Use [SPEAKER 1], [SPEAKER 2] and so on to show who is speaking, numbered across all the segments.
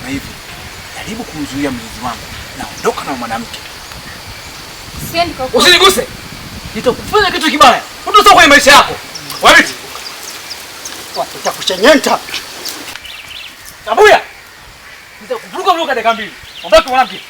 [SPEAKER 1] nasema hivi, jaribu kumzuia mlinzi wangu, naondoka na mwanamke.
[SPEAKER 2] Siendi kwa
[SPEAKER 1] usiniguse. Nitakufanya kitu kibaya. Utotoka kwenye maisha yako. Wabiti.
[SPEAKER 3] Utakuchenyenta.
[SPEAKER 1] Tabuya. Nitakuvuruga dakika mbili. Ondoka mwanamke.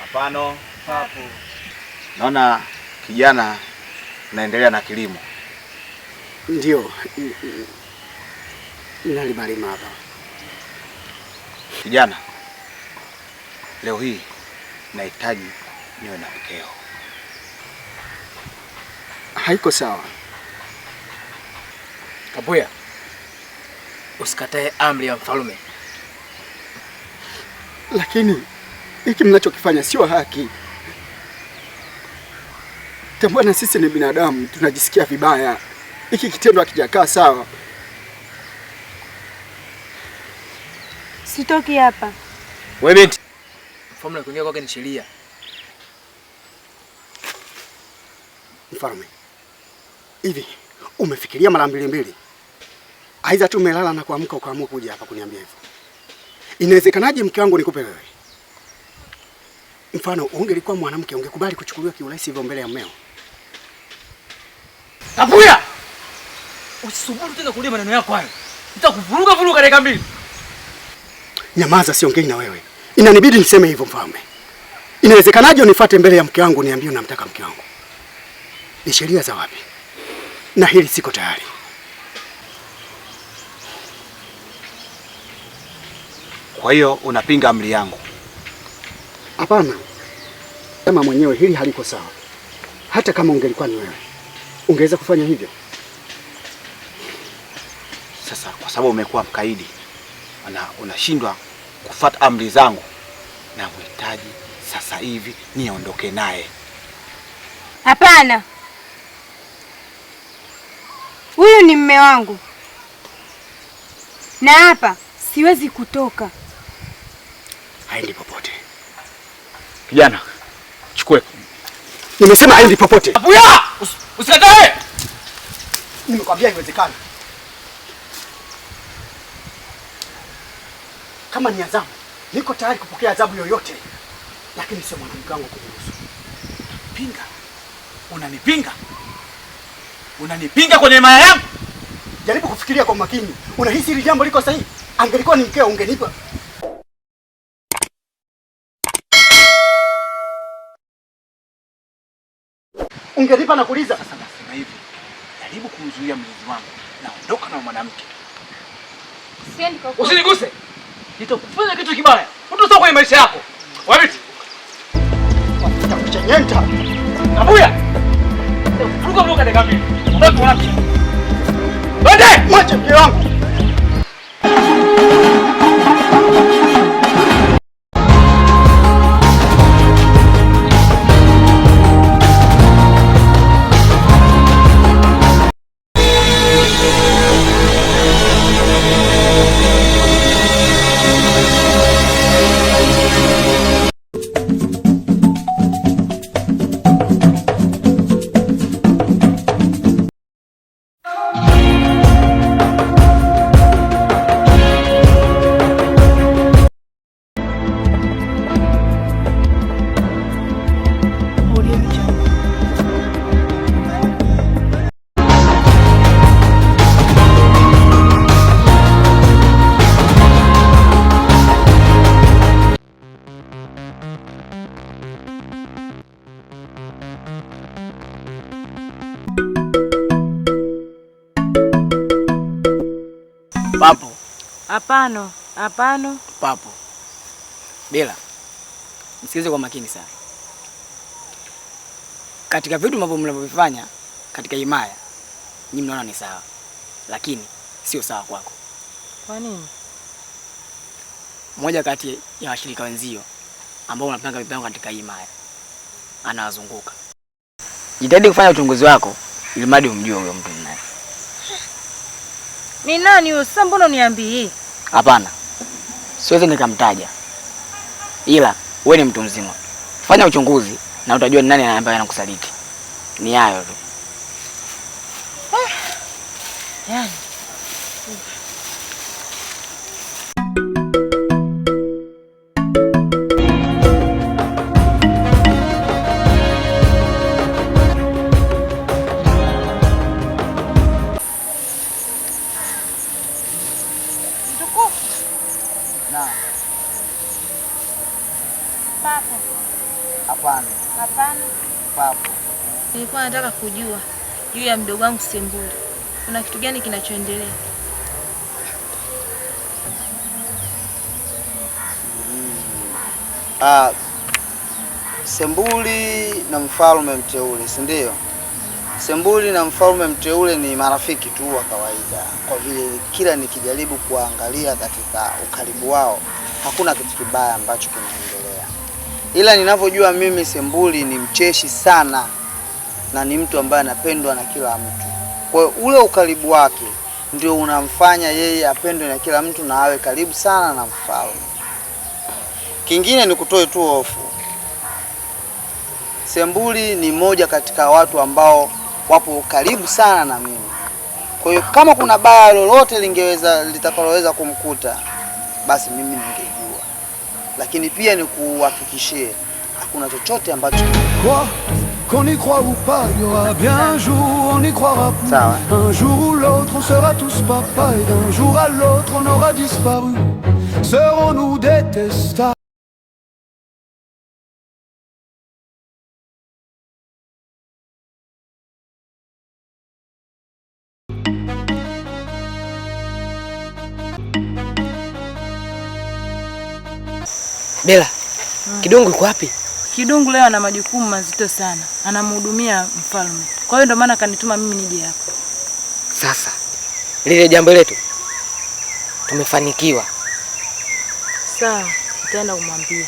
[SPEAKER 4] Hapana. Hapo. Naona kijana naendelea na kilimo.
[SPEAKER 3] Ndio. Nalimalima hapa.
[SPEAKER 4] Kijana, leo hii nahitaji niwe na mkeo.
[SPEAKER 3] Haiko sawa.
[SPEAKER 1] Kabuya, usikatae amri ya mfalme.
[SPEAKER 3] Lakini hiki mnachokifanya sio haki. Tambua na sisi ni binadamu, tunajisikia vibaya. Hiki kitendo hakijakaa sawa.
[SPEAKER 2] Sitoki hapa.
[SPEAKER 1] Wewe binti, mfalme kuingia kwake ni sheria.
[SPEAKER 3] Mfalme, hivi umefikiria mara mbili? Aidha tu umelala na kuamka ukaamua kuja hapa kuniambia hivyo. Inawezekanaje mke wangu nikupe wewe? Mfano, ungelikuwa mwanamke ungekubali kuchukuliwa kiurahisi hivyo mbele ya mmeo?
[SPEAKER 1] Tabuya! Usisubutu tena kulia maneno yako hayo. Nitakuvuruga dakika mbili.
[SPEAKER 3] Nyamaza, siongei na wewe. Inanibidi niseme hivyo mfalme. Inawezekanaje unifuate mbele ya mke wangu niambie unamtaka mke wangu? Ni sheria za wapi? Na hili siko tayari.
[SPEAKER 4] Kwa hiyo unapinga amri yangu?
[SPEAKER 3] Hapana. Kama mwenyewe hili haliko sawa. Hata kama ungelikuwa ni wewe, ungeweza kufanya hivyo?
[SPEAKER 4] Sasa kwa sababu umekuwa mkaidi na unashindwa kufuata amri zangu, na mhitaji sasa hivi niondoke naye.
[SPEAKER 2] Hapana. Huyu ni mume wangu. Na hapa siwezi kutoka.
[SPEAKER 3] Haendi popote.
[SPEAKER 1] Kijana, chukue.
[SPEAKER 3] Nimesema haendi popote.
[SPEAKER 1] Tabuya! Usikatae.
[SPEAKER 3] Nimekwambia haiwezekani. Kama ni adhabu, niko tayari kupokea adhabu yoyote. Lakini sio mwanamke wangu kuruhusu.
[SPEAKER 1] Pinga. Unanipinga? Unanipinga kwenye maya yangu?
[SPEAKER 3] Jaribu kufikiria kwa makini. Unahisi hili jambo liko sahihi? Angelikuwa ni mkeo ungenipa. Ungenipa na kuuliza.
[SPEAKER 1] Sasa nasema hivi, jaribu kumzuia mlinzi wangu, naondoka na mwanamke.
[SPEAKER 2] Siendi kwa
[SPEAKER 1] usiniguse. Nitakufanya kitu kibaya. Utotoka kwenye maisha yako. Wabiti.
[SPEAKER 3] Nitakuchenyenta.
[SPEAKER 1] Tabuya. Nitakuvuruga dakika mbili. Ondoka mwanamke. Twende!
[SPEAKER 3] Mwache mke wangu.
[SPEAKER 1] Papo.
[SPEAKER 2] Hapana, hapana.
[SPEAKER 1] Papo. 'Bela, msikize kwa makini sana.
[SPEAKER 5] katika vitu ambavyo mnavyofanya katika himaya, nyinyi mnaona ni sawa, lakini sio sawa kwako.
[SPEAKER 2] Kwa nini?
[SPEAKER 5] Mmoja kati ya washirika wenzio ambao wanapanga mipango katika himaya anawazunguka. Jitahidi kufanya uchunguzi wako ili mradi umjue huyo mtu ni nani.
[SPEAKER 2] Ni nani huyo? Sasa mbona uniambii?
[SPEAKER 5] Hapana. Siwezi nikamtaja. Ila wewe ni mtu mzima. Fanya uchunguzi na utajua ni nani ambaye anakusaliti. Ni hayo tu.
[SPEAKER 2] Yaani nilikuwa nataka kujua juu ya mdogo wangu Sembuli. Kuna kitu gani kinachoendelea?
[SPEAKER 6] Sembuli na mfalme mteule, si ndio? Sembuli na mfalme mteule ni marafiki tu wa kawaida. Kwa vile kila nikijaribu kuangalia katika ukaribu wao, hakuna kitu kibaya ambacho kinaendelea. Ila ninavyojua mimi, Sembuli ni mcheshi sana na ni mtu ambaye anapendwa na kila mtu. Kwa hiyo ule ukaribu wake ndio unamfanya yeye apendwe na kila mtu na awe karibu sana na mfalme. Kingine ni kutoe tu hofu. Sembuli ni moja katika watu ambao wapo karibu sana na mimi. Kwa hiyo kama kuna baya lolote litakaloweza kumkuta, basi mimi ningejua. Lakini pia ni kuhakikishie hakuna chochote ambacho
[SPEAKER 7] qu'on y croit ou pas, il y aura bien un jour, on y croira plus. Un jour ou l'autre, on sera tous papa, et d'un jour à l'autre, on aura disparu. Serons-nous détestables?
[SPEAKER 8] Bella, Kidungu yuko wapi?
[SPEAKER 2] Kidungu leo ana majukumu mazito sana. Anamhudumia mfalme. Kwa hiyo ndio maana kanituma mimi nije hapa.
[SPEAKER 8] Sasa lile jambo letu tumefanikiwa.
[SPEAKER 2] Sawa, nitaenda kumwambia.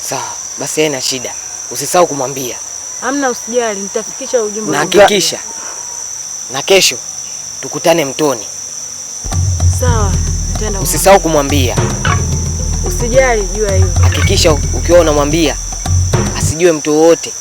[SPEAKER 8] Sawa, basi haina shida. Usisahau kumwambia.
[SPEAKER 2] Hamna, usijali, nitafikisha ujumbe.
[SPEAKER 8] Na hakikisha na kesho tukutane mtoni.
[SPEAKER 2] Sawa, nitaenda.
[SPEAKER 8] Usisahau kumwambia.
[SPEAKER 2] Usijali jua hiyo.
[SPEAKER 8] Hakikisha ukiwa unamwambia asijue mtu wote.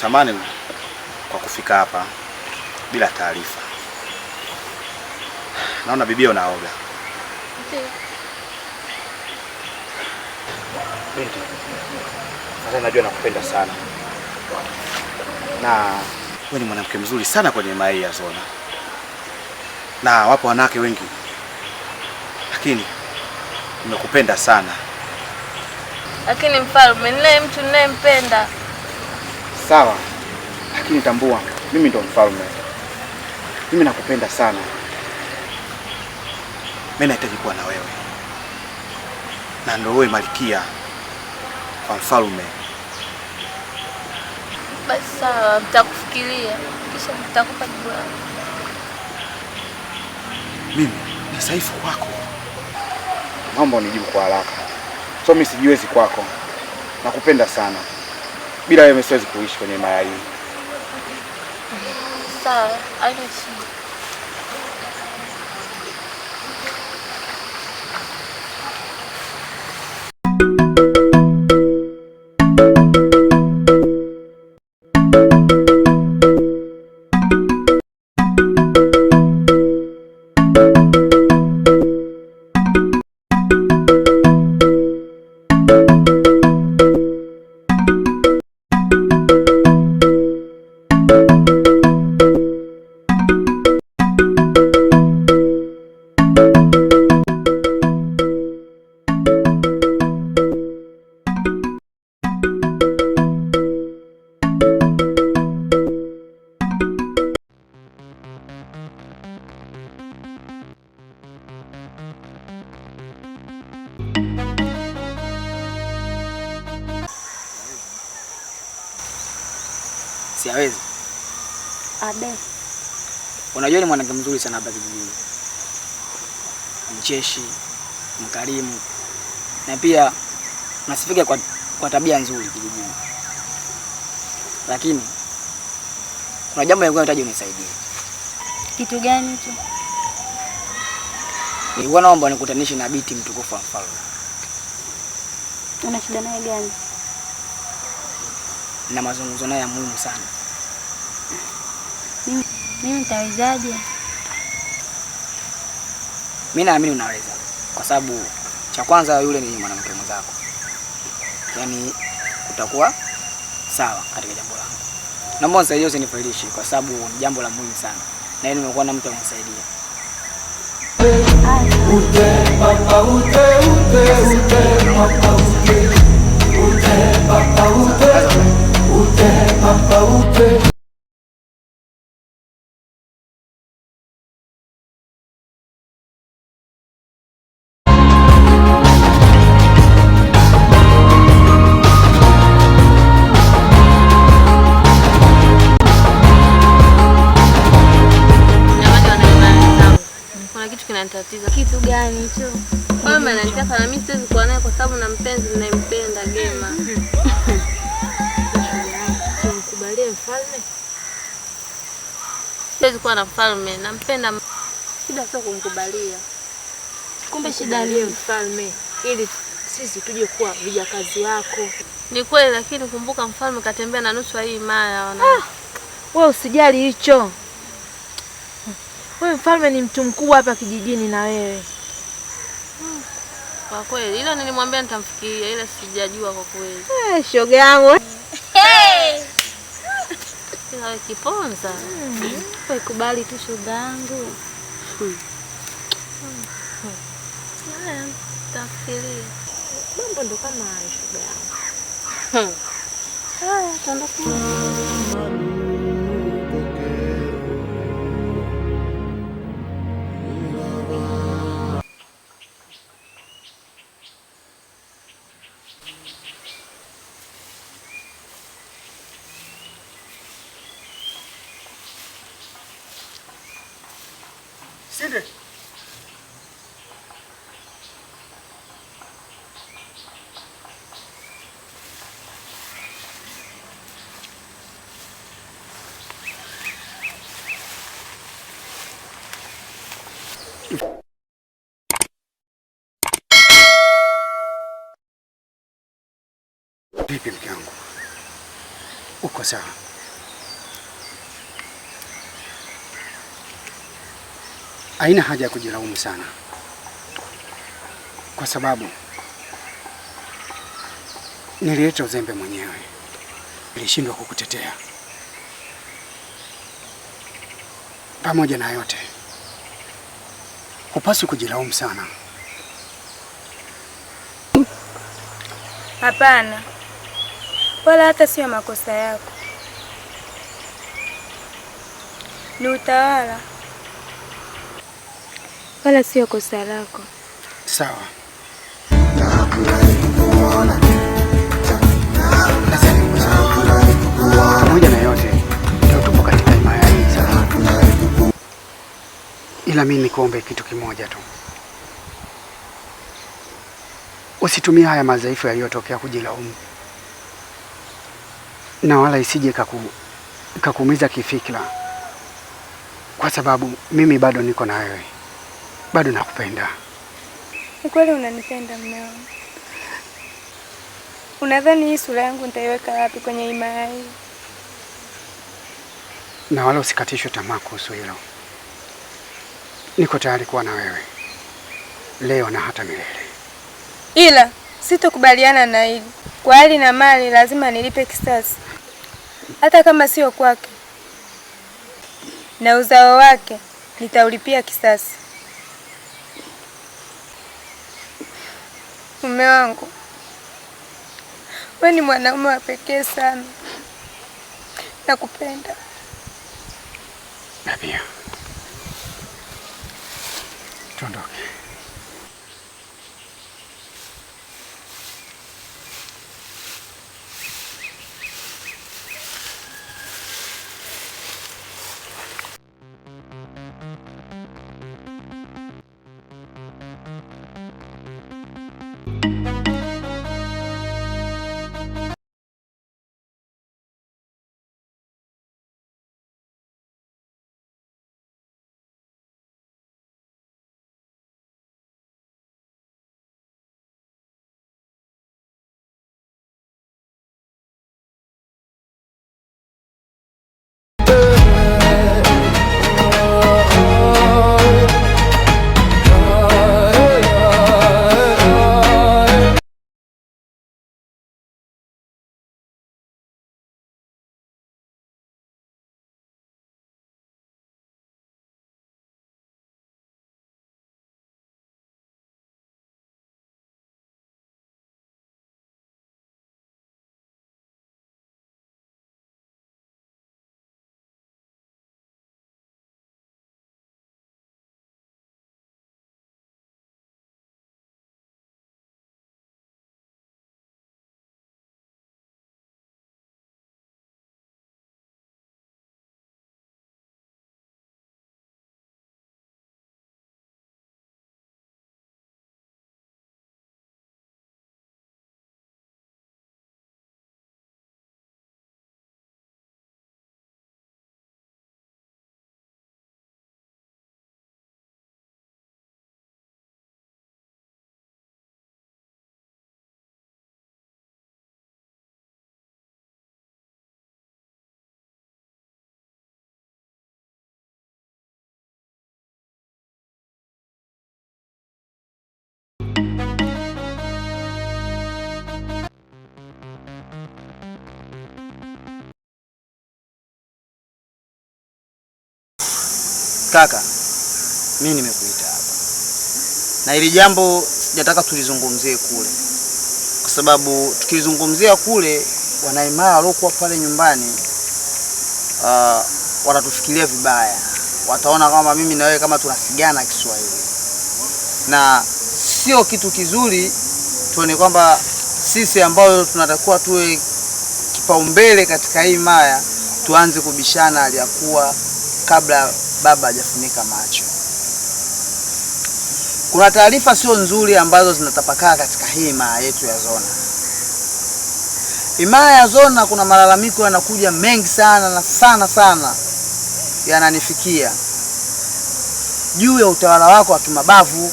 [SPEAKER 4] Samahani kwa kufika hapa bila taarifa. Naona bibi unaoga. Binti, sasa najua nakupenda sana. Na wewe ni mwanamke mzuri sana kwenye mai ya zona. Na wapo wanawake wengi. Lakini nimekupenda sana.
[SPEAKER 9] Lakini mfalme, ninaye mtu ninayempenda.
[SPEAKER 4] Sawa, lakini tambua, mimi ndo mfalme. Mimi nakupenda sana. Mimi nahitaji kuwa na wewe. Na ndio wewe malkia wa mfalme.
[SPEAKER 9] Basi sawa, nitakufikiria. Kisha nitakupa jibu langu.
[SPEAKER 4] Mimi ni dhaifu kwako. Mambo nijibu kwa haraka. So mimi sijiwezi kwako. Nakupenda sana. Bila wewe siwezi kuishi kwenye maya hii.
[SPEAKER 9] Sawa, haina shida.
[SPEAKER 5] siawezi.
[SPEAKER 9] Abe.
[SPEAKER 5] Unajua ni mwanamke mzuri sana hapa kijijini. Mcheshi, mkarimu. Na pia nasifika kwa tabia nzuri kijijini. Lakini kuna jambo nilikuwa nataka unisaidie.
[SPEAKER 9] Kitu gani hicho?
[SPEAKER 5] Nilikuwa naomba nikutanishe na binti mtukufu wa mfalme.
[SPEAKER 9] Una shida naye gani?
[SPEAKER 5] Na mazungumzo naye ya muhimu sana.
[SPEAKER 9] Mimi nitawezaje?
[SPEAKER 5] Mimi naamini unaweza. Kwa sababu cha kwanza yule ni mwanamke mwenzako. Yaani utakuwa sawa katika jambo langu. Naomba unisaidie usinifailishi kwa sababu ni jambo la muhimu sana. Na yeye nimekuwa na mtu amsaidie.
[SPEAKER 7] Ute papa ute papa ute papa ute.
[SPEAKER 9] Tatizo kitu gani hicho? Mama ananitaka na mimi siwezi kuwa naye kwa sababu na mpenzi ninayempenda Gema. Simkubalie mfalme. Siwezi kuwa na mfalme, nampenda. Shida sio kumkubalia. Kumbe shida ni mfalme ili sisi tuje kuwa vijakazi wako. Ni kweli lakini kumbuka mfalme katembea na nusu hii mara wana.
[SPEAKER 2] Wewe usijali hicho. Wewe mfalme ni mtu mkubwa hapa kijijini na wewe.
[SPEAKER 9] Kwa kweli hilo nilimwambia nitamfikiria ila sijajua kwa kweli.
[SPEAKER 2] Shoga yangu.
[SPEAKER 9] Wewe kiponza. Wewe kubali tu shoga yangu. Tafikiria.
[SPEAKER 2] Mambo ndo kama hayo shoga yangu.
[SPEAKER 9] Haya, tuondoke.
[SPEAKER 3] Sinde. Vipi mke wangu? Uko sawa? Haina haja ya kujilaumu sana, kwa sababu nilileta uzembe mwenyewe, nilishindwa kukutetea. Pamoja na yote, hupaswi kujilaumu sana.
[SPEAKER 10] Hapana, wala hata sio makosa yako, ni utawala, wala sio kosa lako.
[SPEAKER 3] Sawa. Pamoja na yote, leo tupo katika himaya hii sana. Ila mimi nikuombe kitu kimoja tu. Usitumie haya madhaifu yaliyotokea kujilaumu, na wala isije kakuumiza kifikra, kwa sababu mimi bado niko na wewe, bado nakupenda.
[SPEAKER 10] Ni kweli unanipenda mume wangu? Unadhani hii sura yangu nitaiweka wapi kwenye himaya hii?
[SPEAKER 3] Na wala usikatishwe tamaa kuhusu hilo. Niko tayari kuwa na wewe leo na hata milele.
[SPEAKER 10] Ila sitokubaliana na hili. Kwa hali na mali lazima nilipe kisasi, hata kama sio kwake, na uzao wake nitaulipia kisasi. Mume wangu, wewe ni mwanaume wa pekee sana, nakupenda.
[SPEAKER 3] Nabia, tuondoke.
[SPEAKER 6] Kaka, mimi nimekuita hapa na hili jambo sijataka tulizungumzie kule, kwa sababu tukilizungumzia kule wanaimara waliokuwa pale nyumbani watatufikiria vibaya, wataona kama mimi na wewe kama tunasigana Kiswahili, na sio kitu kizuri. Tuone kwamba sisi ambao tunatakuwa tuwe kipaumbele katika hii maya tuanze kubishana aliyakuwa kabla baba hajafunika macho. Kuna taarifa sio nzuri ambazo zinatapakaa katika hii maya yetu ya Zona. Himaya ya Zona kuna malalamiko yanakuja mengi sana na sana yananifikia juu ya utawala wako wa kimabavu.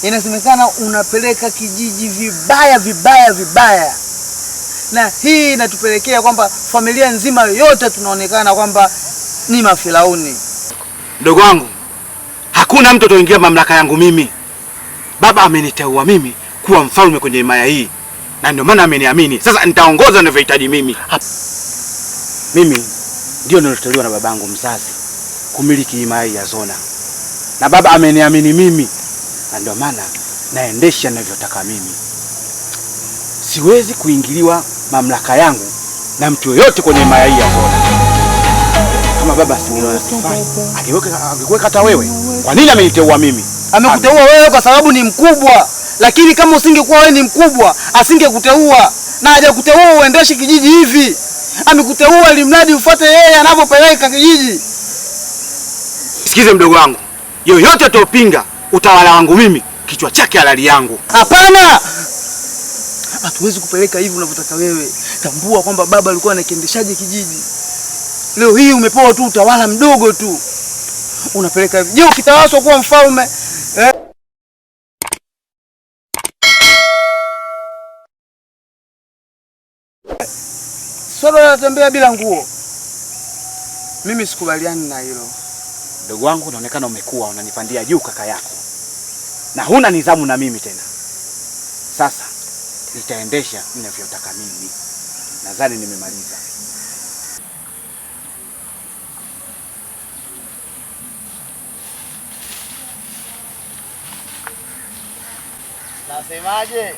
[SPEAKER 6] Inasemekana unapeleka kijiji vibaya, na hii inatupelekea kwamba familia nzima yote tunaonekana kwamba ni mafirauni.
[SPEAKER 4] Mdogo wangu, hakuna mtu atoingia mamlaka yangu mimi. Baba ameniteua mimi kuwa mfalme kwenye himaya hii, na ndio maana ameniamini. Sasa nitaongoza ninavyohitaji mimi. Mimi ndio niloteuliwa na babangu mzazi kumiliki himaya ya Zona, na baba ameniamini mimi, na ndio maana naendesha ninavyotaka mimi. Siwezi kuingiliwa mamlaka yangu na mtu yoyote kwenye himaya hii ya Zona. Kama baba asifai, angekuweka hata wewe. Kwa nini ameniteua mimi?
[SPEAKER 6] Amekuteua wewe kwa sababu ni mkubwa, lakini kama usingekuwa wewe ni mkubwa asingekuteua, na hajakuteua uendeshe kijiji hivi. Amekuteua ili mradi ufuate yeye anavyopeleka kijiji.
[SPEAKER 4] Sikize mdogo wangu, yoyote atopinga utawala wangu mimi, kichwa chake halali yangu.
[SPEAKER 6] Hapana, hatuwezi kupeleka hivi unavyotaka wewe. Tambua kwamba baba alikuwa anakiendeshaje kijiji. Leo hii umepewa tu utawala mdogo tu, unapeleka hivi. Je, ukitawaswa kuwa mfalme Solo anatembea bila nguo? Mimi sikubaliani na hilo.
[SPEAKER 4] Ndugu wangu, unaonekana umekuwa unanipandia juu kaka yako, na huna nidhamu na mimi tena. Sasa nitaendesha ninavyotaka mimi. Nadhani nimemaliza.
[SPEAKER 6] Nasemaje?